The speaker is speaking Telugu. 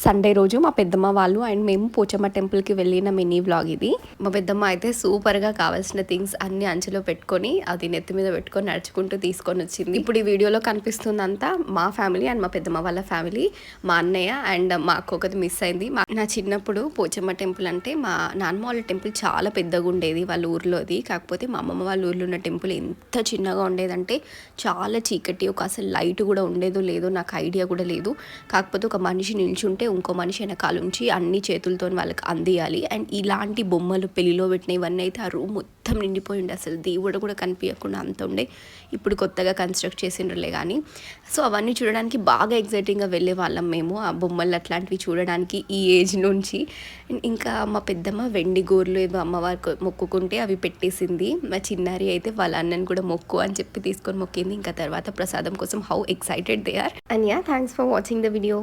సండే రోజు మా పెద్దమ్మ వాళ్ళు అండ్ మేము పోచమ్మ టెంపుల్కి వెళ్ళిన మినీ వ్లాగ్ ఇది. మా పెద్దమ్మ అయితే సూపర్గా కావాల్సిన థింగ్స్ అన్ని అంచులో పెట్టుకొని అది నెత్తి మీద పెట్టుకొని నడుచుకుంటూ తీసుకొని వచ్చింది. ఇప్పుడు ఈ వీడియోలో కనిపిస్తుందంతా మా ఫ్యామిలీ అండ్ మా పెద్దమ్మ వాళ్ళ ఫ్యామిలీ, మా అన్నయ్య అండ్ మా అక్కొకటి మిస్ అయింది. నా చిన్నప్పుడు పోచమ్మ టెంపుల్ అంటే మా నాన్నమ్మ వాళ్ళ టెంపుల్ చాలా పెద్దగా ఉండేది వాళ్ళ ఊర్లోది. కాకపోతే మా అమ్మమ్మ వాళ్ళ ఊర్లో ఉన్న టెంపుల్ ఎంత చిన్నగా ఉండేదంటే చాలా చీకటి, ఒక అసలు లైట్ కూడా ఉండేదో లేదో నాకు ఐడియా కూడా లేదు. కాకపోతే ఒక మనిషి నిల్చుంటే ఇంకో మనిషి వెనకాల ఉంచి అన్ని చేతులతో వాళ్ళకి అందియాలి. అండ్ ఇలాంటి బొమ్మలు పెళ్లిలో పెట్టిన ఇవన్నీ అయితే ఆ రూమ్ మొత్తం నిండిపోయి ఉండే, అసలు దేవుడు కూడా కనిపించకుండా అంత ఉండే. ఇప్పుడు కొత్తగా కన్స్ట్రక్ట్ చేసిండ్రులే కానీ. సో అవన్నీ చూడడానికి బాగా ఎగ్జైటింగ్గా వెళ్ళే వాళ్ళం మేము, ఆ బొమ్మలు అట్లాంటివి చూడడానికి ఈ ఏజ్ నుంచి. ఇంకా మా పెద్దమ్మ వెండి గోర్లు ఏదో అమ్మవారికి మొక్కుకుంటే అవి పెట్టేసింది. మా చిన్నారి అయితే వాళ్ళ అన్నని కూడా మొక్కు అని చెప్పి తీసుకొని మొక్కింది. ఇంకా తర్వాత ప్రసాదం కోసం how excited they are. And yeah, thanks for watching the video.